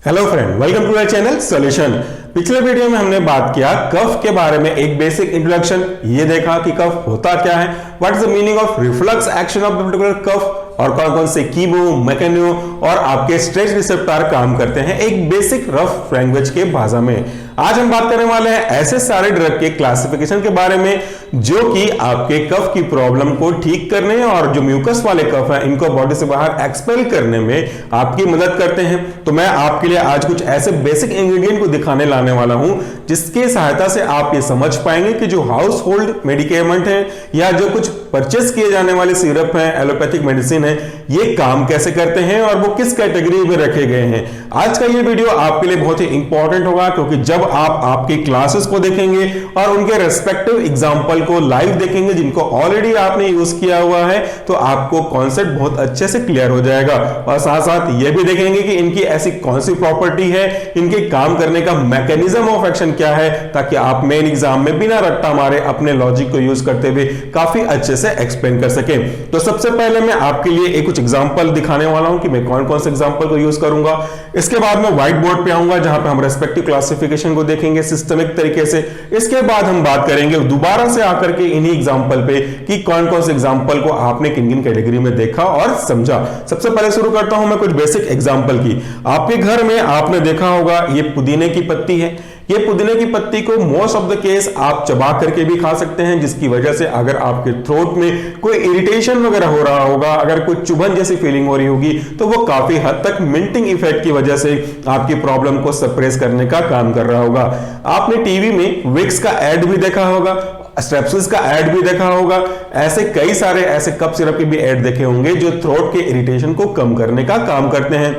Hello friend, welcome to our channel solution. पिछले video में हमने बात किया कफ के बारे में, एक बेसिक इंट्रोडक्शन। ये देखा कि कफ होता क्या है, what is the meaning of reflex action of the particular cough, और कौन कौन से कीमो, मैकेनिज्म और आपके स्ट्रेस रिसेप्टर काम करते हैं एक बेसिक रफ लैंग्वेज के भाषा में। आज हम बात करने वाले हैं ऐसे सारे ड्रग के क्लासिफिकेशन के बारे में जो कि आपके कफ की प्रॉब्लम को ठीक करने और जो म्यूकस वाले कफ है इनको बॉडी से बाहर एक्सपेल करने में आपकी मदद करते हैं। तो मैं आपके लिए आज कुछ ऐसे बेसिक इंग्रेडिएंट को दिखाने लाने वाला हूं जिसकी सहायता से आप ये समझ पाएंगे कि जो हाउस होल्ड मेडिकेमेंट है या जो कुछ परचेस किए जाने वाले सिरप हैं, एलोपैथिक मेडिसिन है, ये काम कैसे करते हैं और वो किस कैटेगरी में रखे गए हैं। आज का ये वीडियो आपके लिए बहुत ही इंपॉर्टेंट होगा क्योंकि जब आप आपकी क्लासेस को देखेंगे और उनके रेस्पेक्टिव एग्जांपल को लाइव देखेंगे जिनको ऑलरेडी आपने यूज किया हुआ है, तो आपको कॉन्सेप्ट बहुत अच्छे से क्लियर हो जाएगा। और साथ साथ ये भी देखेंगे कि इनकी ऐसी कौन सी प्रॉपर्टी है, इनके काम करने का मैकेनिज्म ऑफ एक्शन क्या है, ताकि आप मेन एग्जाम में बिना रट्टा मारे अपने लॉजिक को यूज करते हुए काफी अच्छे से एक्सप्लेन कर सके। तो सबसे पहले मैं आपके लिए एक कुछ एग्जांपल दिखाने वाला हूं कि मैं कौन कौन से एग्जांपल को यूज करूंगा। इसके बाद मैं व्हाइट बोर्ड पे आऊंगा जहां पे हम रेस्पेक्टिव क्लासिफिकेशन को देखेंगे सिस्टमिक तरीके से। इसके बाद हम बात करेंगे दोबारा से आकर के इन्हीं एग्जांपल पे कि कौन कौन से एग्जांपल को आपने किन किन कैटेगरी में देखा और समझा। सबसे पहले शुरू करता हूं मैं कुछ बेसिक एग्जांपल की। आपके घर में आपने देखा होगा ये पुदीने की पत्ती है। ये पुदीने की पत्ती को मोस्ट ऑफ द केस आप चबा करके भी खा सकते हैं, जिसकी वजह से अगर आपके थ्रोट में कोई इरिटेशन वगैरह हो रहा होगा, अगर कोई चुभन जैसी फीलिंग हो रही होगी, तो वो काफी हद तक मिंटिंग इफेक्ट की वजह से आपकी प्रॉब्लम को सप्रेस करने का काम कर रहा होगा। आपने टीवी में विक्स का एड भी देखा होगा, स्ट्रेप्सिल्स का ऐड भी देखा होगा, ऐसे कई सारे ऐसे कफ सिरप के भी ऐड देखे होंगे जो थ्रोट के इरिटेशन को कम करने का काम करते हैं।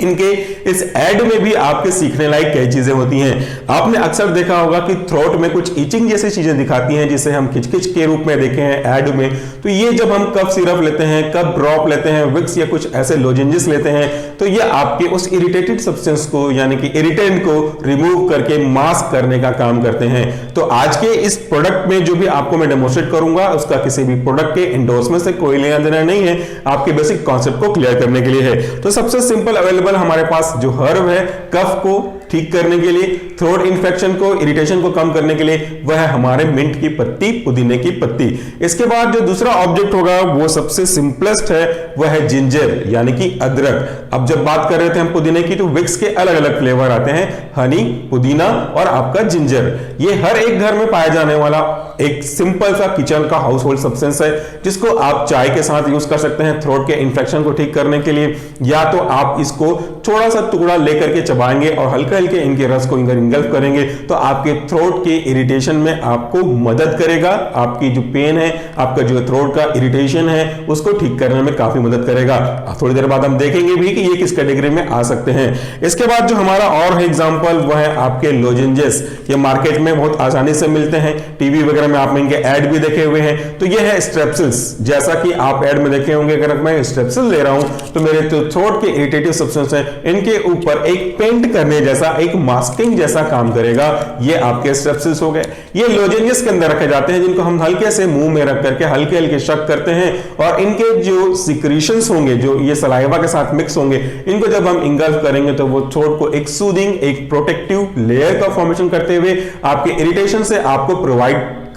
इनके इस ऐड में भी आपके सीखने लायक कई चीजें होती हैं। आपने अक्सर देखा होगा कि थ्रोट में कुछ ईचिंग जैसी चीजें दिखाती हैं जिसे हम खिचखिच के रूप में देखे हैं ऐड में। तो ये जब हम कफ सिरप लेते हैं, कफ ड्रॉप लेते हैं, विक्स या कुछ ऐसे लोजेंजेस लेते हैं, तो ये आपके उस इरिटेटेड सब्सटेंस को यानी कि इरिटेंट को रिमूव करके मास्क करने का काम करते हैं। तो आज के इस प्रोडक्ट में जो भी आपको मैं डेमोस्ट्रेट करूंगा उसका किसी भी प्रोडक्ट के एंडोर्समेंट से कोई लेना देना नहीं है, आपके बेसिक कॉन्सेप्ट को क्लियर करने के लिए है। तो सबसे सिंपल अवेलेबल हमारे पास जो हर्ब है कफ को ठीक करने के लिए, थ्रोट इन्फेक्शन को, इरिटेशन को कम करने के लिए, वह है हमारे मिंट की पत्ती, पुदीने की पत्ती। इसके बाद जो दूसरा ऑब्जेक्ट होगा वो सबसे सिंपलेस्ट है, वह है जिंजर यानी कि अदरक। अब जब बात कर रहे थे हम पुदीने की तो विक्स के अलग अलग फ्लेवर आते हैं, हनी, पुदीना और आपका जिंजर। ये हर एक घर में पाया जाने वाला एक सिंपल सा किचन का हाउस होल्ड सब्सटेंस है जिसको आप चाय के साथ यूज कर सकते हैं थ्रोट के इन्फेक्शन को ठीक करने के लिए, या तो आप इसको थोड़ा सा टुकड़ा लेकर के चबाएंगे और हल्के हल्के इनके रस को इंगल्फ करेंगे तो आपके थ्रोट के इरिटेशन में आपको मदद करेगा। आपकी जो पेन है, आपका जो थ्रोट का इरिटेशन है उसको ठीक करने में काफी मदद करेगा। थोड़ी देर बाद हम देखेंगे भी कि ये किस कैटेगरी में आ सकते हैं। इसके बाद जो हमारा और है एग्जांपल वह है आपके लोजेंजेस। ये मार्केट में बहुत आसानी से मिलते हैं, टीवी वगैरह में आपने इनके ऐड भी देखे हुए हैं। तो ये है स्ट्रेप्सिल्स। जैसा कि आप ऐड में देखे होंगे, अगर मैं स्ट्रेप्सिल ले रहा हूं तो मेरे जो थ्रोट के इरिटेटिव सब्सटेंस है इनके ऊपर एक पेंट करने जैसा, एक मास्किंग जैसा काम करेगा। ये आपके स्ट्रेप्सिल्स हो गए। ये लोजेंजेस के अंदर रखे जाते हैं जिनको हम हल्के से मुंह में रख करके हल्के हल्के शक करते हैं और इनके जो सिक्रीशंस होंगे, जो ये सलाइवा के साथ मिक्स होंगे, इनको जब हम इंगल्फ करेंगे तो वो थ्रोट को एक सूदिंग, एक प्रोटेक्टिव लेयर का फॉर्मेशन करते हुए आपके इरिटेशन से आपको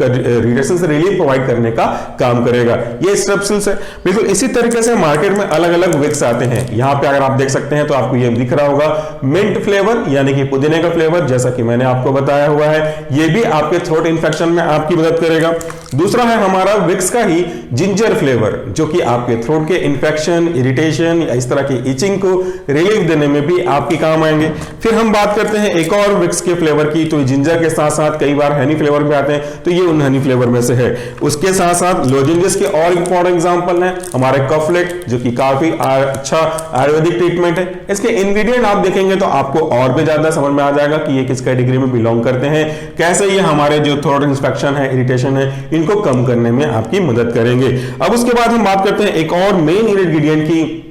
इरिटेशन से रिलीफ प्रोवाइड करने का काम करेगा। ये स्ट्रेप्सिल्स है। बिल्कुल इसी तरीके से मार्केट में अलग अलग विक्स आते हैं। यहां पे अगर आप देख सकते हैं तो आपको ये दिख रहा होगा मिंट फ्लेवर यानी कि पुदीने का फ्लेवर, जैसा कि मैंने आपको बताया हुआ है। ये भी आपके थ्रोट इन्फेक्शन में आपकी मदद करेगा। दूसरा है हमारा विक्स का ही जिंजर फ्लेवर, जो कि आपके थ्रोट के इन्फेक्शन, इरिटेशन या इस तरह की इचिंग को रिलीफ देने में भी आपकी काम आएंगे। फिर हम बात करते हैं एक और विक्स के फ्लेवर की। तो जिंजर के साथ साथ कई बार हनी फ्लेवर में आते हैं, तो ये उन हनी फ्लेवर में से है। उसके साथ साथ लोजेंजेस के और इंपॉर्टेंट एग्जांपल हैं हमारे कफलेट, जो कि काफी अच्छा आयुर्वेदिक ट्रीटमेंट है। इसके इंग्रेडिएंट आप देखेंगे तो आपको और भी ज्यादा समझ में आ जाएगा कि ये किस कैटेगरी में बिलोंग करते हैं, कैसे ये हमारे जो थ्रोट इन्फेक्शन है, इरिटेशन है, इनको कम करने में आपकी मदद करेंगे। अब उसके बाद हम बात करते हैं एक और मेन इंग्रेडिएंट की,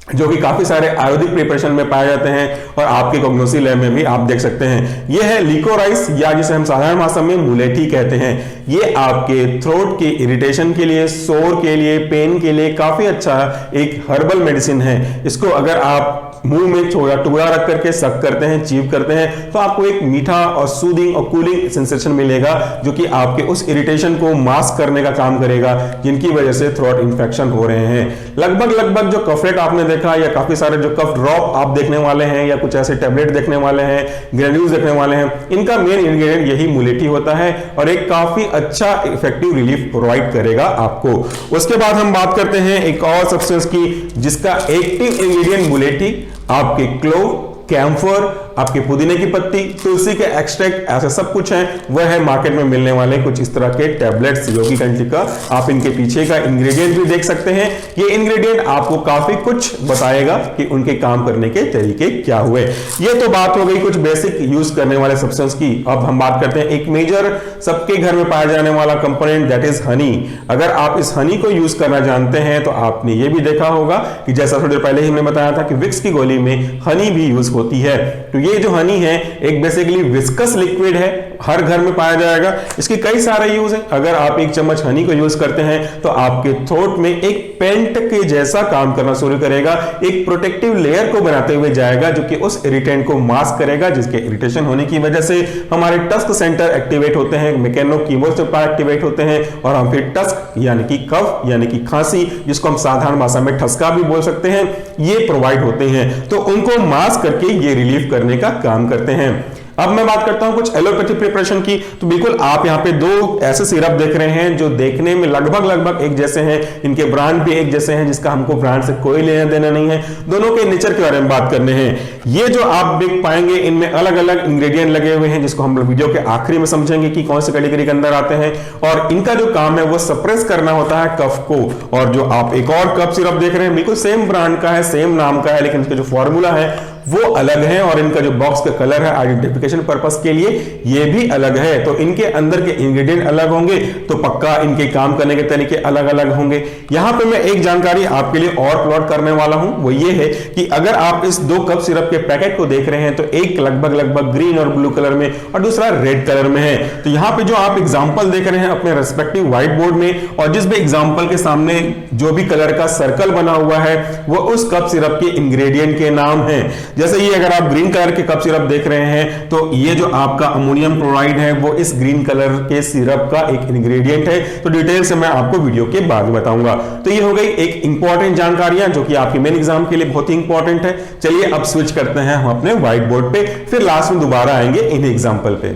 जो कि काफी सारे आयुर्वेदिक प्रिपरेशन में पाए जाते हैं और आपके कॉग्नोसी लैब में भी आप देख सकते हैं। यह है लिकोराइस, या जिसे हम साधारण भाषा में मुलेठी कहते हैं। ये आपके थ्रोट के इरिटेशन के लिए, सोर के लिए, पेन के लिए काफी अच्छा एक हर्बल मेडिसिन है। इसको अगर आप मुंह में थोड़ा टुकड़ा रख करके सक करते हैं, चीव करते हैं, तो आपको एक मीठा और सूदिंग और कूलिंग सेंसेशन मिलेगा जो कि आपके उस इरिटेशन को मास्क करने का काम करेगा जिनकी वजह से थ्रोट इंफेक्शन हो रहे हैं। लगभग जो कफलेट आपने देखा या काफी सारे जो कफ ड्रॉप आप देखने वाले हैं या कुछ ऐसे टैबलेट देखने वाले हैं, ग्रेन्यूल्स देखने वाले हैं, इनका मेन इंग्रेडिएंट यही मुलेठी होता है और एक काफी अच्छा इफेक्टिव रिलीफ प्रोवाइड करेगा आपको। उसके बाद हम बात करते हैं एक और सब्सटेंस की जिसका एक्टिव इंग्रेडिएंट मुलेठी, आपके क्लोव, कैम्फर, आपके पुदीने की पत्ती, तुलसी के एक्सट्रैक्ट, ऐसा सब कुछ है। वह है मार्केट में मिलने वाले कुछ इस तरह के टैबलेट्स योगी कंट्री का। आप इनके पीछे का इंग्रेडिएंट भी देख सकते हैं। ये इंग्रेडिएंट आपको काफी कुछ बताएगा कि उनके काम करने के तरीके क्या हुए। ये तो बात हो गई कुछ बेसिक यूज करने वाले सब्सटेंस की। अब हम बात करते हैं एक मेजर सबके घर में पाया जाने वाला कंपोनेंट, दैट इज हनी। अगर आप इस हनी को यूज करना जानते हैं तो आपने ये भी देखा होगा कि जैसा थोड़ी देर पहले ही हमने बताया था कि विक्स की गोली में हनी भी यूज होती है। तो ये जो हनी है एक बेसिकली विस्कस लिक्विड है, हर घर में पाया जाएगा। इसके कई सारे यूज है। अगर आप एक चम्मच हनी को यूज करते हैं तो आपके थ्रोट में एक पेंट के जैसा काम करना शुरू करेगा, एक प्रोटेक्टिव लेयर को बनाते हुए जाएगा जो कि उस इरिटेंट को मास्क करेगा, जिसके इरिटेशन होने की वजह से हमारे टस्क सेंटर एक्टिवेट होते हैं, मेकेनो कीमोरेसेप्टर एक्टिवेट होते हैं और हम फिर टस्क यानी कि कफ यानी कि खांसी, जिसको हम साधारण भाषा में ठसका भी बोल सकते हैं, ये प्रोवाइड होते हैं। तो उनको मास्क करके ये रिलीफ करने का काम करते हैं। अब मैं बात करता हूं कुछ एलोपैथी प्रिपरेशन की। तो बिल्कुल आप यहाँ पे दो ऐसे सिरप देख रहे हैं जो देखने में लगभग एक जैसे हैं, इनके ब्रांड भी एक जैसे हैं, जिसका हमको ब्रांड से कोई लेना देना नहीं है। दोनों के नेचर के बारे में बात करने हैं। ये जो आप देख पाएंगे इनमें अलग अलग इंग्रेडिएंट लगे हुए हैं, जिसको हम वीडियो के आखिरी में समझेंगे कि कौन सी कैटेगरी के अंदर आते हैं। और इनका जो काम है वो सप्रेस करना होता है कफ को। और जो आप एक और कफ सिरप देख रहे हैं बिल्कुल सेम ब्रांड का है, सेम नाम का है, लेकिन इसका जो फॉर्मूला है वो अलग है और इनका जो बॉक्स का कलर है आइडेंटिफिकेशन पर्पस के लिए ये भी अलग है। तो इनके अंदर के इंग्रेडिएंट अलग होंगे तो पक्का इनके काम करने के तरीके अलग अलग होंगे। यहां पे मैं एक जानकारी आपके लिए और प्लॉट करने वाला हूं, वो ये है कि अगर आप इस दो कप सिरप के पैकेट को देख रहे हैं तो एक लगभग ग्रीन और ब्लू कलर में और दूसरा रेड कलर में है। तो यहां पे जो आप एग्जांपल देख रहे हैं अपने रेस्पेक्टिव व्हाइट बोर्ड में, और जिस भी एग्जांपल के सामने जो भी कलर का सर्कल बना हुआ है वो उस कप सिरप के इंग्रेडिएंट के नाम है। जैसे ये अगर आप ग्रीन कलर के कप सिरप देख रहे हैं तो ये जो आपका अमोनियम क्लोराइड है वो इस ग्रीन कलर के सिरप का एक इंग्रेडिएंट है। तो डिटेल से मैं आपको वीडियो के बाद में बताऊंगा। तो ये हो गई एक इंपॉर्टेंट जानकारियां जो कि आपके मेन एग्जाम के लिए बहुत ही इंपॉर्टेंट है। चलिए अब स्विच करते हैं हम अपने व्हाइट बोर्ड पे, फिर लास्ट में दोबारा आएंगे इन्हीं एग्जाम्पल पे।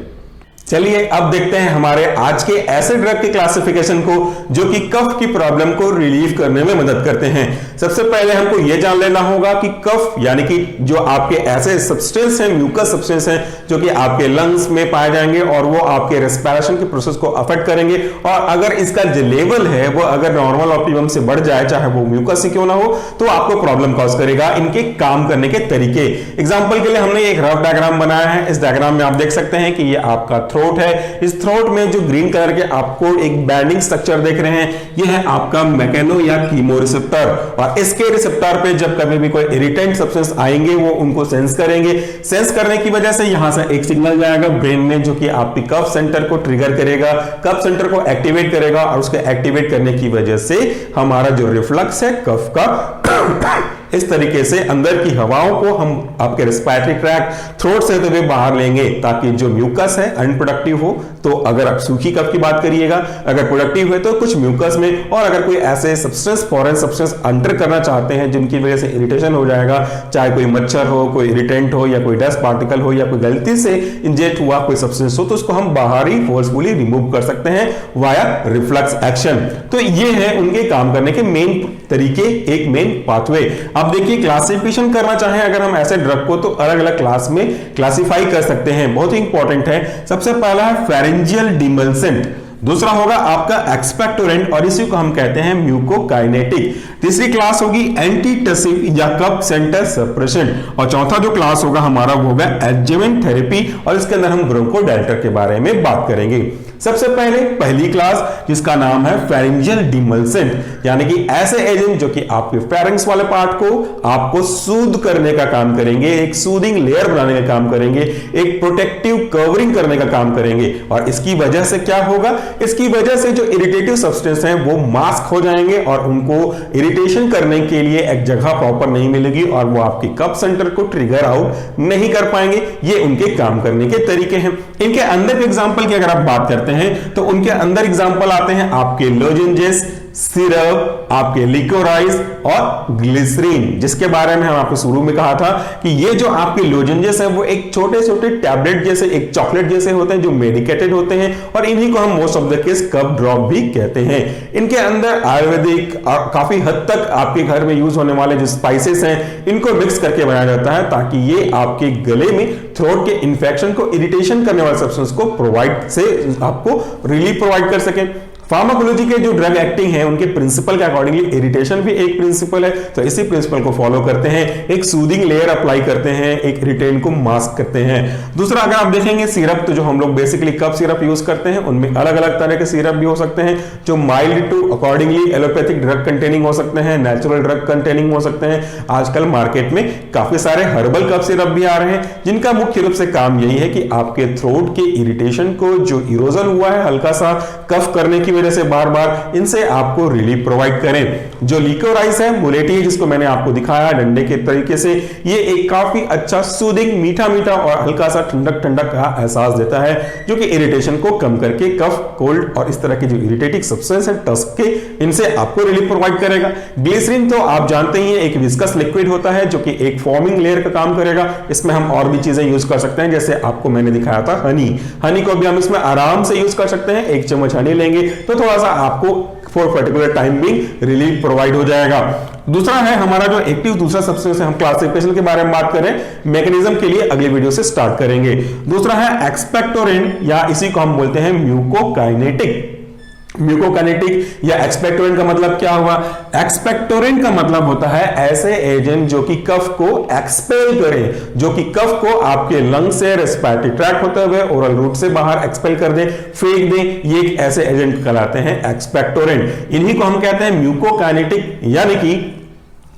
चलिए अब देखते हैं हमारे आज के ऐसे ड्रग के क्लासिफिकेशन को जो कि कफ की प्रॉब्लम को रिलीव करने में मदद करते हैं। सबसे पहले हमको यह जान लेना होगा कि कफ यानी कि जो आपके ऐसे सब्सटेंस हैं, म्यूकस सब्सटेंस हैं जो कि आपके लंग्स में पाए जाएंगे और वो आपके रेस्पिरेशन के प्रोसेस को अफेक्ट करेंगे। और अगर इसका जो लेवल है वो अगर नॉर्मल ऑप्टिमम से बढ़ जाए, चाहे वो म्यूकस ही क्यों ना हो, तो आपको प्रॉब्लम कॉज करेगा। इनके काम करने के तरीके, एग्जाम्पल के लिए हमने एक रफ डायग्राम बनाया है। इस डायग्राम में आप देख सकते हैं कि ये आपका थ्रोट है। इस थ्रोट में जो ग्रीन कलर के आपको एक बैंडिंग स्ट्रक्चर देख रहे हैं, यह है आपका मैकेनो या कीमोरिसेप्टर। और इसके रिसेप्टर पे जब कभी भी कोई इरिटेंट सब्सटेंस आएंगे वो उनको सेंस करेंगे। सेंस करने की वजह से यहां से एक सिग्नल जाएगा ब्रेन में जो कि आपकी कफ सेंटर को ट्रिगर करेगा, कफ सेंटर को एक्टिवेट करेगा और उसको एक्टिवेट करने की वजह से हमारा जो रिफ्लक्स है कफ का इस तरीके से अंदर की हवाओं को हम आपके रेस्पिरेटरी ट्रैक्ट थ्रोट से होते हुए बाहर लेंगे ताकि जो म्यूकस है अनप्रोडक्टिव हो। तो अगर आप सूखी कफ की बात करिएगा, अगर प्रोडक्टिव है तो कुछ म्यूकस में, और अगर कोई ऐसे सब्सटेंस फॉरेन सब्सटेंस अंटर करना चाहते हैं जिनकी वजह से इरिटेशन हो जाएगा, चाहे कोई मच्छर हो, कोई इरिटेंट हो या कोई डस्ट पार्टिकल हो या कोई गलती से इंजेक्ट हुआ कोई सब्सटेंस हो, तो उसको हम बाहर ही फोर्सफुली रिमूव कर सकते हैं वाया रिफ्लक्स एक्शन। तो ये है उनके काम करने के मेन तरीके, एक मेन पाथवे। अब देखिए क्लासिफिकेशन करना चाहें अगर हम ऐसे ड्रग को तो अलग अलग क्लास में क्लासिफाई कर सकते हैं, बहुत ही इंपॉर्टेंट है। सबसे पहला है फेरेंजियल डिमल्सेंट, दूसरा होगा आपका एक्सपेक्टोरेंट और इसी को हम कहते हैं म्यूकोकाइनेटिक, तीसरी क्लास होगी एंटीटसिव या कफ सेंटर सप्रेसेंट, और चौथा जो क्लास होगा हमारा वो होगा एडजेवेंट थेरेपी, और इसके अंदर हम ब्रोंकोडायलेटर के बारे में बात करेंगे। सबसे पहले पहली क्लास जिसका नाम है फेरेंजियल डिमल्सेंट, यानी कि ऐसे एजेंट जो कि आपके फेरेंक्स वाले पार्ट को आपको सूद करने का काम करेंगे, एक सूदिंग लेयर बनाने का काम करेंगे, एक प्रोटेक्टिव कवरिंग करने का काम करेंगे। और इसकी वजह से क्या होगा इसकी वजह से जो इरिटेटिव सब्सटेंस हैं वो मास्क हो जाएंगे और उनको इरिटेशन करने के लिए एक जगह प्रॉपर नहीं मिलेगी और वो आपके कफ सेंटर को ट्रिगर आउट नहीं कर पाएंगे। ये उनके काम करने के तरीके हैं। इनके अंदर के एग्जांपल की अगर आप बात करते हैं तो उनके अंदर एग्जांपल आते हैं आपके लोजेंजेस, सिरप, आपके लिकोराइज और ग्लिसरीन, जिसके बारे में हम आपको शुरू में कहा था कि ये जो आपके लोजेंजेस है वो एक छोटे छोटे टैबलेट जैसे, एक चॉकलेट जैसे होते हैं जो मेडिकेटेड होते हैं और इन्हीं को हम most of the case cough drop भी कहते हैं। इनके अंदर आयुर्वेदिक और काफी हद तक आपके घर में यूज होने वाले जो स्पाइसेस हैं इनको मिक्स करके बनाया जाता है ताकि ये आपके गले में थ्रोट के इंफेक्शन को, इरिटेशन करने वाले सब्सटेंस को प्रोवाइड से आपको रिलीफ प्रोवाइड कर सके। फार्माकोलॉजी के जो ड्रग एक्टिंग है उनके प्रिंसिपल के अकॉर्डिंगली इरिटेशन भी एक प्रिंसिपल है, तो इसी प्रिंसिपल को फॉलो करते हैं, एक सूदिंग लेयर अप्लाई करते हैं, एक इरिटेंट को मास्क करते हैं। दूसरा अगर आप देखेंगे सिरप, तो जो हम लोग बेसिकली कफ सिरप यूज करते हैं उनमें अलग अलग तरह के सिरप भी हो सकते हैं जो mild to accordingly allopathic drug containing हो सकते हैं, नेचुरल ड्रग कंटेनिंग हो सकते हैं। आजकल मार्केट में काफी सारे हर्बल कफ सिरप भी आ रहे हैं जिनका मुख्य रूप से काम यही है कि आपके थ्रोट के इरिटेशन को, जो इरोजन हुआ है हल्का सा कफ करने की वजह से बार बार, इनसे आपको रिलीफ प्रोवाइड करें। जो लिकोराइज है, मुलेटी है, जिसको मैंने आपको दिखाया डंडे के तरीके से, ये एक काफी अच्छा सूदिंग, मीठा मीठा और हल्का सा ठंडक ठंडक का एहसास देता है जो कि इरिटेशन को कम करके कफ, कोल्ड और इस तरह के जो इरिटेटिंग सब्सटेंस है टस्क के, इनसे आपको रिलीफ प्रोवाइड करेगा। ग्लिसरीन तो आप जानते ही हैं एक विस्कस लिक्विड होता है जो कि एक फॉर्मिंग लेयर का काम करेगा। इसमें हम और भी चीजें यूज कर सकते हैं, जैसे आपको मैंने दिखाया था हनी को भी हम इसमें आराम से यूज कर सकते हैं। एक चम्मच हनी लेंगे तो थोड़ा सा आपको for particular time being relief provide हो जाएगा। दूसरा है हमारा जो एक्टिव दूसरा सब्सटेंस है, हम क्लासिफिकेशन के बारे में बात करें, मैकेनिज्म के लिए अगली वीडियो से स्टार्ट करेंगे। दूसरा है एक्सपेक्टोरेंट या इसी को हम बोलते हैं म्यूकोकाइनेटिक। म्यूकोकाइनेटिक या एक्सपेक्टोरेंट का मतलब क्या हुआ? एक्सपेक्टोरेंट का मतलब होता है ऐसे एजेंट जो कि कफ को एक्सपेल करें, जो कि कफ को आपके लंग से, रेस्पिरेटरी ट्रैक्ट होते हुए ओरल रूट से बाहर एक्सपेल कर दें, फेंक दें। ये एक ऐसे एजेंट कहलाते हैं एक्सपेक्टोरेंट। इन्हीं को हम कहते हैं म्यूकोकाइनेटिक, यानी कि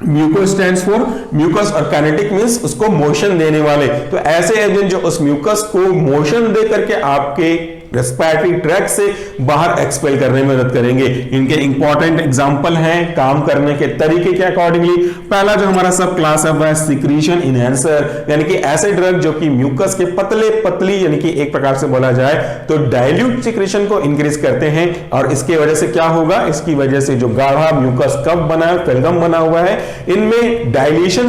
म्यूको स्टैंड्स फॉर म्यूकस और काइनेटिक मींस उसको मोशन देने वाले। तो ऐसे एजेंट जो उस म्यूकस को मोशन दे करके आपके रेस्पिरेटरी ट्रैक्ट से बाहर एक्सपेल करने में मदद करेंगे। इनके इंपॉर्टेंट एग्जांपल हैं काम करने के तरीके के अकॉर्डिंगली। पहला जो हमारा सब क्लास है वह है सिक्रीशन इनहेंसर, यानी कि ऐसे ड्रग जो कि म्यूकस के पतले पतली, यानी कि एक प्रकार से बोला जाए तो डाइल्यूट सिक्रीशन को इंक्रीज करते हैं। और इसकी वजह से क्या होगा? इसकी वजह से जो गाढ़ा म्यूकस कफ बना है, फिल्गम बना हुआ है, इनमें डाइल्यूशन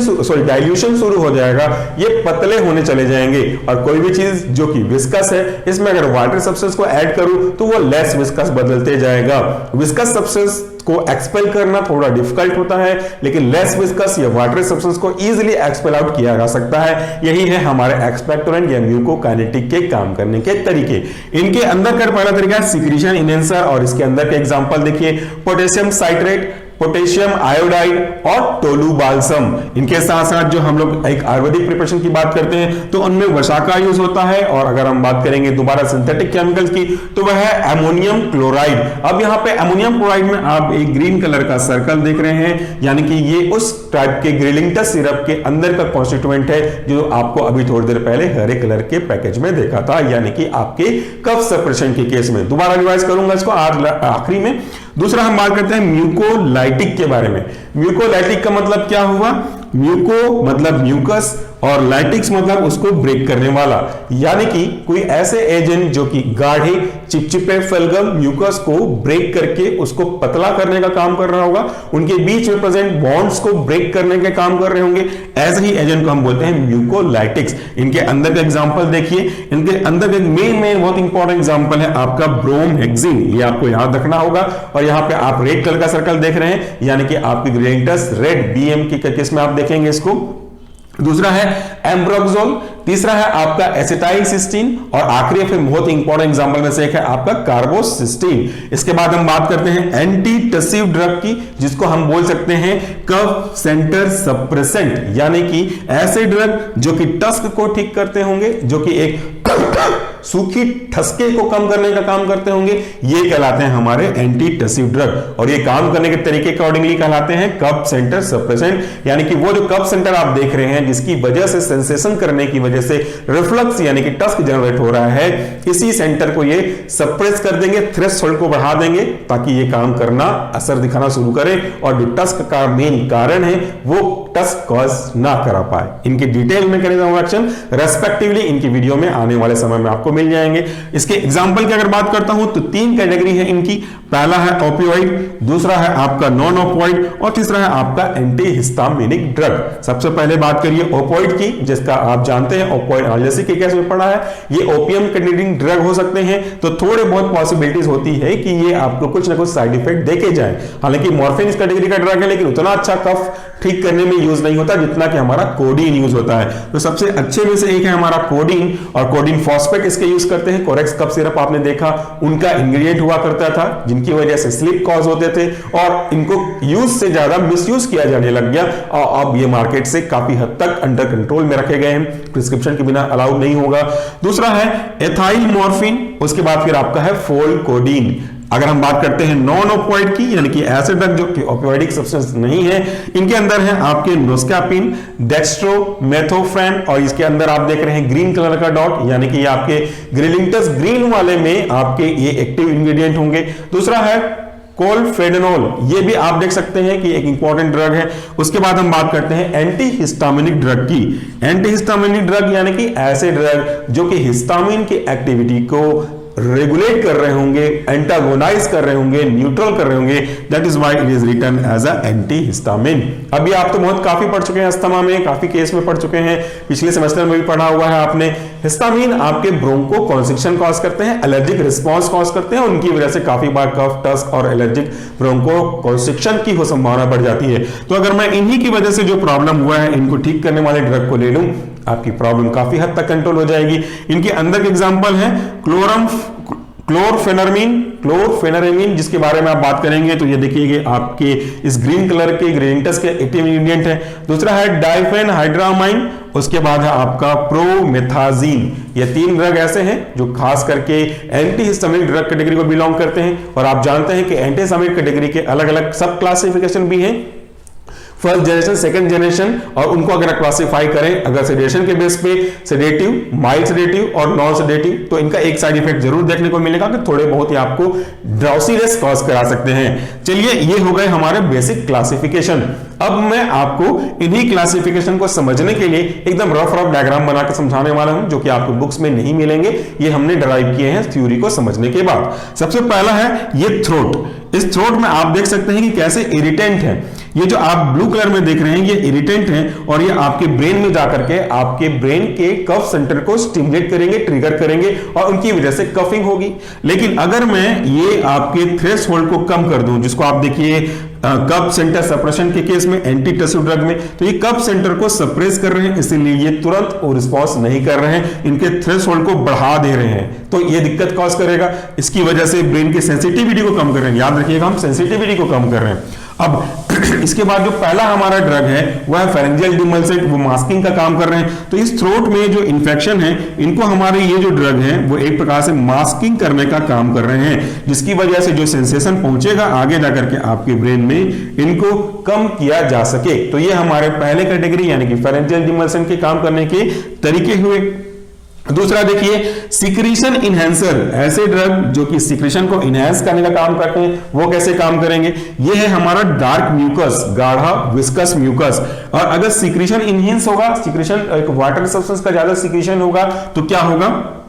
शुरू हो जाएगा, ये पतले होने चले जाएंगे। और कोई भी चीज जो कि विस्कस है, इसमें अगर वाटर सब्सटेंस को ऐड करूं तो वो लेस विस्कस बदलते जाएगा। विस्कस सब्सटेंस को एक्सपेल करना थोड़ा डिफिकल्ट होता है, लेकिन लेस विस्कस या वाटरी सब्सटेंस को इजीली एक्सपेल आउट किया जा सकता है। यही है हमारे एक्सपेक्टोरेंट या म्यूकोकाइनेटिक के काम करने के तरीके। इनके अंदर का पहला तरीका है सिक्रीशन इनहेंसर, और इसके अंदर के एग्जांपल देखिए, पोटेशियम साइट्रेट, पोटेशियम आयोडाइड और टोलुबाल्सम। इनके साथ साथ जो हम लोग एक आयुर्वेदिक प्रिपरेशन की बात करते हैं तो उनमें वसा का यूज होता है। और अगर हम बात करेंगे दोबारा सिंथेटिक केमिकल्स की तो वह है अमोनियम क्लोराइड। अब यहाँ पे अमोनियम क्लोराइड में आप एक ग्रीन कलर का सर्कल देख रहे हैं, यानी कि ये उस टाइप के ग्रिलिंगटस सिरप के अंदर का कॉन्स्टिट्यूएंट है जो आपको अभी थोड़ी देर पहले हरे कलर के पैकेज में देखा था, यानी कि आपके कफ सप्रेशन के केस में। दोबारा रिवाइज करूंगा इसको आज आखिरी में। दूसरा हम बात करते हैं म्यूकोलाइटिक के बारे में। म्यूकोलाइटिक का मतलब क्या हुआ? म्यूको मतलब म्यूकस और लाइटिक्स मतलब उसको ब्रेक करने वाला, यानी कि कोई ऐसे एजेंट जो कि गाढ़े चिपचिपे फिल्गम म्यूकस को ब्रेक करके उसको पतला करने का काम कर रहा होगा, उनके बीच में प्रेजेंट बॉन्ड्स को ब्रेक करने के काम कर रहे होंगे, ऐसे ही एजेंट को हम बोलते हैं म्यूकोलाइटिक्स। इनके अंदर का एग्जांपल देखिए, इनके अंदर का मेन बहुत इंपॉर्टेंट एग्जांपल है आपका ब्रोमहेक्सिन, ये आपको याद रखना होगा। और यहाँ पे आप रेड कलर का सर्कल देख रहे हैं, यानी कि आपकी ग्रेडियंटस रेड बीएम की केस में आप देखेंगे इसको। दूसरा है एम्ब्रोक्सोल, तीसरा है आपका एसिटाइलसिस्टीन, और आखिरी फिर बहुत इंपॉर्टेंट एग्जांपल में से एक है आपका कार्बोसिस्टीन। इसके बाद हम बात करते हैं एंटी टसिव ड्रग की, जिसको हम बोल सकते हैं कफ सेंटर सप्रेसेंट, यानी कि ऐसे ड्रग जो कि टस्क को ठीक करते होंगे, जो कि एक सूखी ठसके को कम करने का काम करते होंगे, ये कहलाते हैं हमारे एंटी टसिव ड्रग। और ये काम करने के तरीके अकॉर्डिंगली कहलाते हैं कफ सेंटर सप्रेसेंट, यानी कि वो जो कफ सेंटर आप देख रहे हैं जिसकी वजह से सेंसेशन करने की वजह से रिफ्लक्स यानी कि टस्क जनरेट हो रहा है, इसी सेंटर को ये सप्रेस कर देंगे, थ्रेशोल्ड को बढ़ा देंगे ताकि ये काम करना, असर दिखाना शुरू करे और जो टस्क का मेन कारण है वो टस्क कॉज ना करा पाए। इनकी detail mechanism of action respectively इनकी वीडियो में आने वाले समय में आपको मिल जाएंगे। इसके एग्जांपल की अगर बात करता हूं तो 3 कैटेगरी है इनकी। पहला है ओपियोइड, दूसरा है आपका नॉन ओपियोइड और तीसरा है आपका एंटीहिस्टामिनिक ड्रग। सबसे पहले बात करिए ओपियोइड की, जिसका आप जानते हैं ओपियोइड एनालिसिस के केस में पढ़ा है, ये ओपियम कंटेनिंग ड्रग हो सकते हैं। तो थोड़े बहुत पॉसिबिलिटीज होती है कि ये आपको कुछ ना कुछ साइड इफेक्ट देके जाए। हालांकि मॉर्फिन इस कैटेगरी का ड्रग है लेकिन उतना अच्छा कफ ठीक करने में यूज नहीं होता जितना कि हमारा कोडीन यूज होता है। तो सबसे अच्छे में से एक है हमारा कोडीन, और कोडीन फॉस्फेट इसके यूज करते हैं। कोरेक्स कफ सिरप आपने देखा, उनका इंग्रेडिएंट हुआ करता था जिनकी वजह से स्लिप कॉज होते थे और इनको यूज से ज्यादा मिसयूज किया जाने लग गया और अब ये मार्केट से काफी हद तक अंडर कंट्रोल में रखे गए हैं, प्रिस्क्रिप्शन के बिना अलाउड नहीं होगा। दूसरा है एथाइल मॉर्फिन, उसके बाद फिर आपका है फोल कोडीन। अगर हम बात करते हैं नॉन ओपियोइड की, यानी कि ऐसे ड्रग जो कि ओपियोइडिक सब्सटेंस नहीं है, इनके अंदर है आपके नोस्कापिन, डेक्स्ट्रोमेथोफेन और इसके अंदर आप देख रहे हैं ग्रीन कलर का डॉट, यानी कि आपके ग्रिलिंटस ग्रीन वाले में आपके ये एक्टिव इंग्रेडिएंट होंगे। दूसरा है कोलफेडेनोल, ये भी आप देख सकते हैं कि एक इंपॉर्टेंट ड्रग है। उसके बाद हम बात करते हैं एंटीहिस्टामिनिक ड्रग की। एंटीहिस्टामिनिक ड्रग यानी कि ऐसे ड्रग जो कि हिस्टामिन की एक्टिविटी को रेगुलेट कर रहे होंगे, एंटागोनाइज कर रहे होंगे, न्यूट्रल कर रहे होंगे, that is why it is written as a antihistamine. अभी आप तो बहुत काफी पढ़ चुके हैं अस्थमा में, काफी केस में पढ़ चुके हैं, पिछले सेमेस्टर में भी पढ़ा हुआ है आपने। हिस्टामिन आपके ब्रोंको कॉन्स्ट्रिक्शन कॉज करते हैं, एलर्जिक रिस्पॉन्स कॉज करते हैं, उनकी वजह से काफी बार कफ, टस्क और एलर्जिक ब्रोंको कॉन्स्ट्रिक्शन की हो संभावना बढ़ जाती है। तो अगर मैं इन्हीं की वजह से जो प्रॉब्लम हुआ है इनको ठीक करने वाले ड्रग को ले लूं, आपकी प्रॉब्लम काफी हद तक कंट्रोल हो जाएगी। इनके अंदर के एग्जांपल है क्लोरफेनरमीन, जिसके बारे में आप बात करेंगे तो ये देखिए आपके इस ग्रीन कलर के ग्रेनिटस के एक्टिव इंग्रेडिएंट है। दूसरा है डाइफेनहाइड्रामाइन, उसके बाद है आपका प्रोमेथाजीन। ये 3 ड्रग ऐसे हैं जो खास करके एंटीहिस्टामिनिक ड्रग कैटेगरी को बिलोंग करते हैं। और आप जानते हैं कि एंटीहिस्टामिनिक कैटेगरी के अलग अलग सब क्लासिफिकेशन भी हैं, फर्स्ट जनरेशन, सेकंड जनरेशन, और उनको अगर क्लासिफाई करें अगर सेडेशन के बेस पे सेडेटिव, माइल्ड सेडेटिव और नॉन सेडेटिव, तो इनका एक साइड इफेक्ट जरूर देखने को मिलेगा कि थोड़े बहुत ही आपको ड्राउसीनेस कॉज करा सकते हैं। चलिए ये हो गए हमारे बेसिक क्लासिफिकेशन। अब मैं आपको इन्हीं क्लासिफिकेशन को समझने के लिए एकदम रफ डायग्राम बना के समझाने वाला हूं, जो कि आपको बुक्स में नहीं मिलेंगे, ये हमने डराइव किए हैं थ्योरी को समझने के बाद। सबसे पहला है ये थ्रोट। इस थ्रोट में आप देख सकते हैं कि कैसे इरिटेंट है। ये जो आप ब्लू कलर में देख रहे हैं ये इरिटेंट है और ये आपके ब्रेन में जाकर के आपके ब्रेन के कफ सेंटर को स्टिमुलेट करेंगे, ट्रिगर करेंगे और उनकी वजह से कफिंग होगी। लेकिन अगर मैं ये आपके थ्रेशोल्ड को कम कर दूं, जिसको आप देखिए कफ सेंटर सप्रेशन के केस में एंटी टसिव ड्रग में, तो ये कफ सेंटर को सप्रेस कर रहे हैं, इसीलिए ये तुरंत रिस्पॉन्स नहीं कर रहे हैं, इनके थ्रेशोल्ड को बढ़ा दे रहे हैं, तो ये दिक्कत कॉज करेगा। इसकी वजह से ब्रेन की सेंसिटिविटी को कम कर रहे हैं, याद रखिएगा हम सेंसिटिविटी को कम कर रहे हैं। अब इसके बाद जो पहला हमारा ड्रग है वह है फेरेंजियल डिमल्सेंट, वो मास्किंग का काम कर रहे हैं। तो इस थ्रोट में जो इन्फेक्शन है इनको हमारे ये जो ड्रग है वो एक प्रकार से मास्किंग करने का काम कर रहे हैं, जिसकी वजह से जो सेंसेशन पहुंचेगा आगे जाकर के आपके ब्रेन में इनको कम किया जा सके। तो ये हमारे पहले कैटेगरी यानी कि फेरेंजियल डिमल्सेंट के काम करने के तरीके हुए। दूसरा देखिए सिक्रीशन इनहेंसर, ऐसे ड्रग जो कि सिक्रीशन को इनहेंस करने का काम करते हैं, वो कैसे काम करेंगे? ये है हमारा डार्क म्यूकस, गाढ़ा विस्कस म्यूकस। और अगर सिक्रीशन इनहेंस होगा, सिक्रीशन एक वाटर सब्सटेंस का ज्यादा सिक्रीशन होगा तो क्या होगा?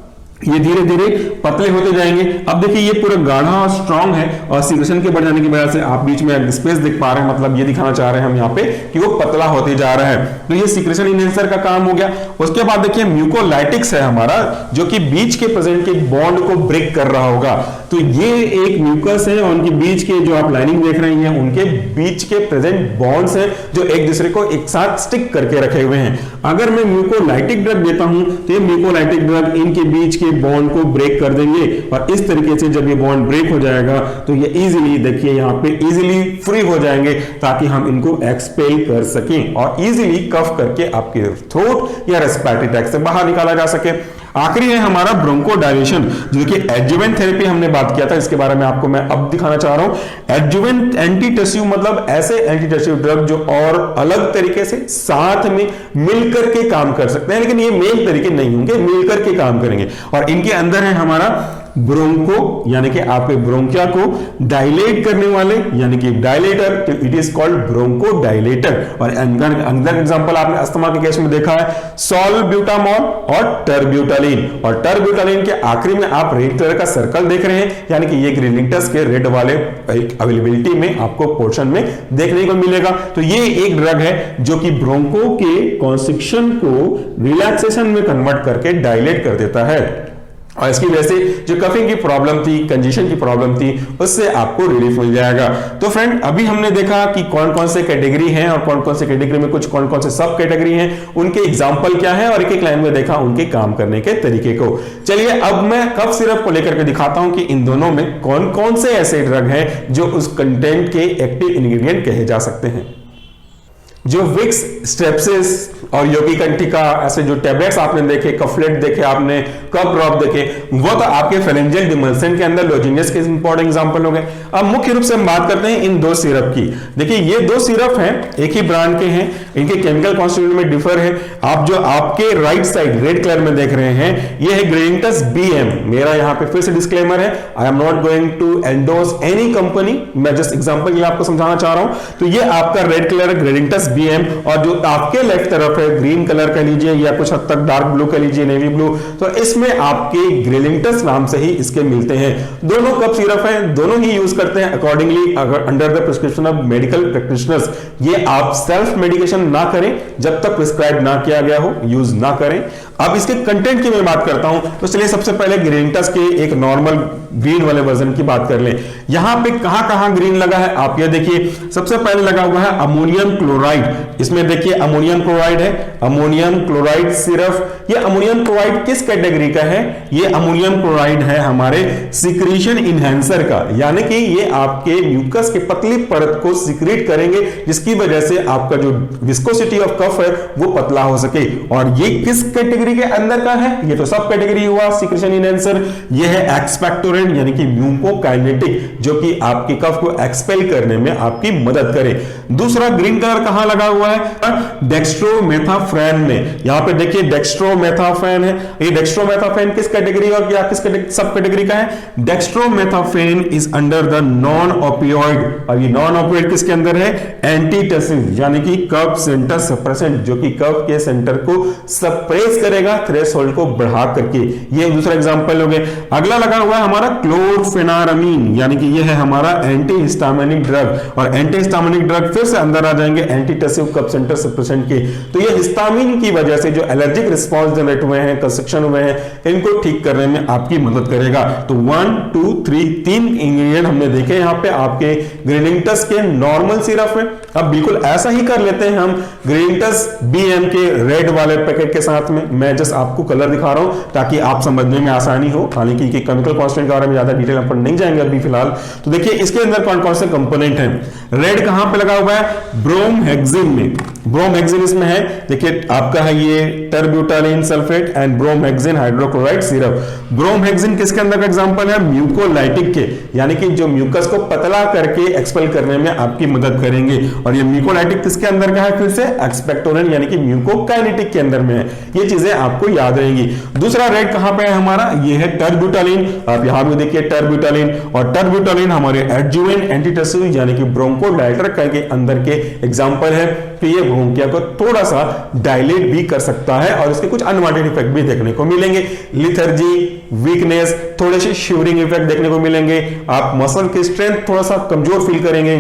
ये धीरे धीरे पतले होते जाएंगे। अब देखिए ये पूरा गाढ़ा और स्ट्रांग है और सिक्रेशन के बढ़ जाने की वजह से आप बीच में स्पेस देख पा रहे हैं, मतलब ये दिखाना चाह रहे हैं हम यहाँ पे कि वो पतला होते जा रहा है। तो ये सिक्रेशन इनहेंसर का काम हो गया। उसके बाद देखिए म्यूकोलाइटिक्स है हमारा, जो कि बीच के प्रेजेंट के बॉन्ड को ब्रेक कर रहा होगा। तो ये एक म्यूकस है और उनके बीच के जो आप लाइनिंग देख रहे हैं उनके बीच के प्रेजेंट बॉन्ड्स हैं जो एक दूसरे को एक साथ स्टिक करके रखे हुए हैं। अगर मैं म्यूकोलाइटिक ड्रग देता हूं तो ये म्यूकोलाइटिक ड्रग इनके बीच के बॉन्ड को ब्रेक कर देंगे और इस तरीके से जब ये बॉन्ड ब्रेक हो जाएगा तो ये इजीली देखिए यहाँ पे इजीली फ्री हो जाएंगे ताकि हम इनको एक्सपेल कर सकें और इजीली कफ करके आपके थ्रोट या रेस्पिरेटरी ट्रैक्ट से बाहर निकाला जा सके। आखिरी है हमारा ब्रोंकोडायलेशन, जो कि एडजुवेंट थेरेपी हमने बात किया था, इसके बारे में आपको मैं अब दिखाना चाह रहा हूं। एडजुवेंट एंटीटसिव मतलब ऐसे एंटीटसिव ड्रग जो और अलग तरीके से साथ में मिलकर के काम कर सकते हैं, लेकिन ये मेन तरीके नहीं होंगे, मिलकर के काम करेंगे। और इनके अंदर है हमारा ब्रोंको यानी कि आपके ब्रोंकिया को डायलेट करने वाले यानी कि डायलेटर, तो it is called broncho dilator. और अंदर एग्जांपल आपने अस्थमा के केस में देखा है सॉल्ब्यूटामॉल और टर्ब्यूटालिन। और टर्ब्यूटालिन के आखिरी में आप रेड कलर का सर्कल देख रहे हैं, यानी कि ये ग्रेनिंगटस के रेड वाले अवेलेबिलिटी में आपको पोर्शन में देखने को मिलेगा। तो ये एक ड्रग है जो कि ब्रोंको के कॉन्स्ट्रिक्शन को रिलैक्सेशन में कन्वर्ट करके डायलेट कर देता है, और इसकी वजह से जो कफिंग की प्रॉब्लम थी, कंजेशन की प्रॉब्लम थी, उससे आपको रिलीफ मिल जाएगा। तो फ्रेंड अभी हमने देखा कि कौन कौन से कैटेगरी हैं और कौन कौन से कैटेगरी में कुछ कौन कौन से सब कैटेगरी हैं, उनके एग्जांपल क्या है, और एक एक लाइन में देखा उनके काम करने के तरीके को। चलिए अब मैं कफ सिरप को लेकर के दिखाता हूं कि इन दोनों में कौन कौन से ऐसे ड्रग हैं जो उस कंटेंट के एक्टिव इंग्रेडिएंट कहे जा सकते हैं। जो विक्स, स्ट्रेप्सिस और योगिकंठिका ऐसे जो टैबलेट्स आपने देखे, कफलेट देखे आपने, कफ ड्रॉप देखे, वो तो आपके फेरेंजियल डिमल्सन के अंदर लोजेनियस के इंपॉर्टेंट एग्जांपल हो गए। अब मुख्य रूप से हम बात करते हैं इन दो सिरप की। देखिए ये दो सिरप हैं, एक ही ब्रांड के हैं, इनके केमिकल कॉन्स्टिट्यूएंट में डिफर है। आप जो आपके राइट साइड रेड कलर में देख रहे हैं, ये है ग्रेनिंगटस BM। मेरा यहां पे फिर से डिस्क्लेमर है, I am not going to endorse any company, मैं जस्ट एग्जांपल के लिए आपको समझाना चाह रहा हूं। तो ये आपका रेड कलर ग्रेनिंगटस BM, और जो आपके लेफ्ट तरफ है ग्रीन कलर कह लीजिए या कुछ हद तक डार्क ब्लू कह लीजिए, नेवी ब्लू, तो इसमें आपके ग्रेनिंगटस नाम से ही इसके मिलते हैं। दोनों कफ सिरप हैं, दोनों ही यूज करते हैं accordingly under the prescription of medical practitioners. ये आप सेल्फ मेडिकेशन ना करें, जब तक प्रिस्क्राइब ना किया गया हो यूज ना करें। अब इसके कंटेंट की मैं बात करता हूं, तो चलिए सबसे पहले ग्रेनिंगटस के एक नॉर्मल ग्रीन वाले वर्जन की बात कर लें। यहां पे कहां ग्रीन लगा है आप ये देखिए, सबसे पहले लगा हुआ है अमोनियम क्लोराइड। इसमें देखिए अमोनियम क्लोराइड है, अमोनियम क्लोराइड सिर्फ। ये अमोनियम क्लोराइड किस कैटेगरी का है? ये अमोनियम क्लोराइड है हमारे सिक्रीशन इनहेंसर का, यानी कि ये आपके म्यूकस के पतली परत को सिक्रीट करेंगे, जिसकी वजह से आपका जो विस्कोसिटी ऑफ कफ है वो पतला हो सके। और ये किस कैटेगरी के अंदर का है? ये तो सब कैटेगरी हुआ सिक्रीशन इनहेंसर। ये है एक्सपेक्टोरेंट यानी कि म्यूकोकाइनेटिक, जो कि आपके कफ को एक्सपेल करने में आपकी मदद करे। दूसरा ग्रीन कलर कहां लगा हुआ है? डेक्स्ट्रोमेथाफेन में। यहां पे देखिए डेक्स्ट्रोमेथाफेन है। ये डेक्स्ट्रोमेथाफेन किस कैटेगरी और क्या किस सब कैटेगरी का है? Dextromethorphan is under the non opioid. और ये नॉन ओपियोइड किसके अंदर है? एंटीटसिव यानी कि कफ सेंटर सप्रेसेंट, जो कि कफ के सेंटर को सप्रेस करेगा थ्रेशोल्ड को बढ़ा करके। ये दूसरा एग्जांपल हो गया। अगला लगा हुआ है हमारा क्लोरफेनारामीन, यानी कि ये है हमारा एंटी हिस्टामिनिक ड्रग। और एंटी हिस्टामिनिक ड्रग फिर से अंदर आ जाएंगे एंटीटसिव कफ सेंटर सप्रेसेंट के। तो ये हिस्टामिन की वजह से जो एलर्जिक रिस्पॉन्स जनरेट हुए हैं, कंस्ट्रक्शन हुए हैं, इनको ठीक करने में आपकी मदद करेगा। तो 1 2 3 तीन इंग्रेडिएंट हमने देखे यहां पे आपके ग्रेनिंगटस के नॉर्मल सिरप में। अब बिल्कुल ऐसा ही कर लेते हैं हम ग्रेनिंगटस BM के रेड वाले पैकेट के साथ में। मैं जस्ट आपको कलर दिखा रहा हूं ताकि आप समझने में आसानी हो, हालांकि केमिकल कॉन्स्टेंट के बारे में ज्यादा डिटेल अपन नहीं जाएंगे अभी फिलहाल। तो देखिए इसके अंदर कौन कौन से कंपोनेंट हैं। रेड कहां पे लगा हुआ है? ब्रोमहेक्सिन में। ब्रोमहेक्सिन इसमें है, देखिए आपका है ये terbutaline sulphate and bromhexine hydrochloride syrup. Bromhexine किसके अंदर का एग्जांपल है? म्यूकोलाइटिक के, यानी कि जो म्यूकस को पतला करके एक्सपेल करने में आपकी मदद करेंगे। और ये म्यूकोलाइटिक किसके अंदर का है? फिर से एक्सपेक्टोरेंट यानी कि म्यूकोकाइनेटिक के अंदर में है। ये चीजें आपको याद रहेंगी। दूसरा रेड कहां पे है हमारा? ये है टर्ब्यूटालिन। आप यहां भी देखिए टर्ब्यूटालिन, और टर्ब्यूटालिन हमारे एडजुवेंट एंटीटसिव यानी कि ब्रोंकोडायलेटर के अंदर के एग्जांपल है कि ये ब्रोंकिया को थोड़ा सा डायलेट भी कर सकता है, और इसके कुछ अनवांटेड इफेक्ट भी देखने को मिलेंगे। लिथर्जी, वीकनेस, थोड़े से शिवरिंग इफेक्ट देखने को मिलेंगे। आप मसल की स्ट्रेंथ थोड़ा सा कमजोर फील करेंगे।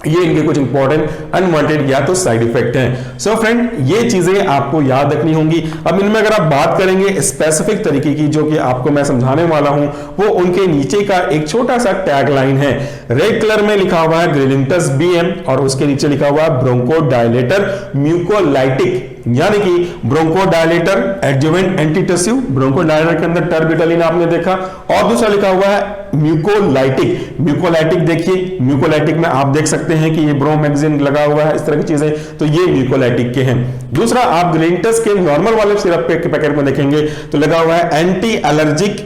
ये इनके कुछ इंपॉर्टेंट अनवांटेड या तो साइड इफेक्ट हैं। सो फ्रेंड ये चीजें आपको याद रखनी होंगी। अब इनमें अगर आप बात करेंगे स्पेसिफिक तरीके की जो कि आपको मैं समझाने वाला हूं, वो उनके नीचे का एक छोटा सा टैग लाइन है। रेड कलर में लिखा हुआ है ग्रेनिंगटस BM और उसके नीचे लिखा हुआ है ब्रोंकोडायलेटर म्यूकोलाइटिक। यानी कि ब्रोंकोडायलेटर, एडजुवेंट एंटीटसिव, ब्रोंकोडायलेटर के अंदर टर्बिटलिन आपने देखा, और दूसरा लिखा हुआ है म्यूकोलाइटिक। म्यूकोलाइटिक देखिए, म्यूकोलाइटिक में आप देख सकते हैं कि ये ब्रोमैक्सिन लगा हुआ है, इस तरह की चीजें, तो ये म्यूकोलाइटिक के हैं। दूसरा आप ग्लेंटस के नॉर्मल वाले सिरप के पैकेट में देखेंगे तो लगा हुआ है एंटी एलर्जिक,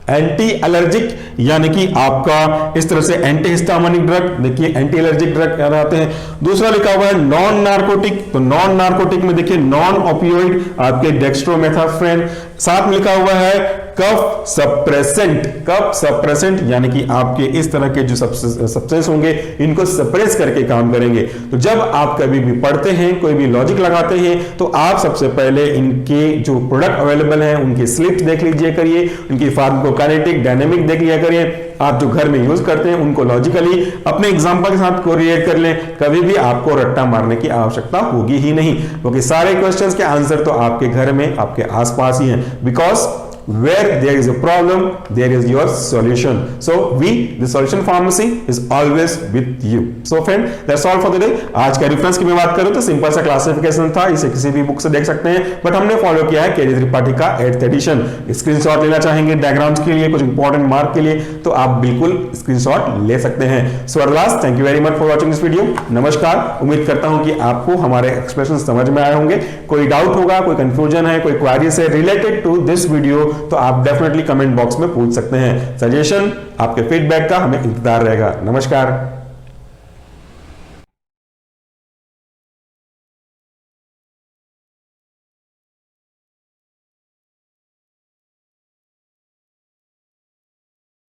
एंटी एलर्जिक यानी कि आपका इस तरह से एंटी हिस्टामिनिक ड्रग, देखिए एंटी एलर्जिक ड्रग क्या आते हैं। दूसरा लिखा हुआ है नॉन नार्कोटिक, तो नॉन नार्कोटिक में देखिए नॉन ओपियोइड आपके डेक्स्ट्रोमेथाफ्रेन। साथ में लिखा हुआ है कफ सप्रेसेंट, कफ सप्रेसेंट यानी कि आपके इस तरह के जो सब्सटेंस होंगे इनको सप्रेस करके काम करेंगे। तो जब आप कभी भी पढ़ते हैं, कोई भी लॉजिक लगाते हैं, तो आप सबसे पहले इनके जो प्रोडक्ट अवेलेबल हैं उनकी स्लिप्स देख लीजिए करिए, उनकी फार्माकोकाइनेटिक डायनेमिक देख लिया करिए। आप जो घर में यूज करते हैं उनको लॉजिकली अपने एग्जांपल के साथ कोरिलेट कर लें, कभी भी आपको रट्टा मारने की आवश्यकता होगी ही नहीं, क्योंकि सारे क्वेश्चंस के आंसर तो आपके घर में, आपके आसपास ही हैं। Because where there is a problem there is your solution, so the solution pharmacy is always with you. So friend, that's all for the day. आज का रेफरेंस की मैं बात करूं तो सिंपल सा क्लासिफिकेशन था, इसे किसी भी बुक से देख सकते हैं, बट हमने फॉलो किया है केडी त्रिपाठी का 8th एडिशन। स्क्रीनशॉट लेना चाहेंगे डायग्राम्स के लिए, कुछ इंपॉर्टेंट मार्क के लिए, तो आप बिल्कुल स्क्रीनशॉट ले सकते हैं। So at last, thank you very much for watching this video. नमस्कार, उम्मीद करता हूं कि आपको हमारे एक्सप्रेशन समझ में आए होंगे। कोई डाउट होगा, कोई कंफ्यूजन है, कोई क्वेरी से रिलेटेड टू दिस वीडियो, तो आप डेफिनेटली कमेंट बॉक्स में पूछ सकते हैं। सजेशन, आपके फीडबैक का हमें इंतजार रहेगा। नमस्कार।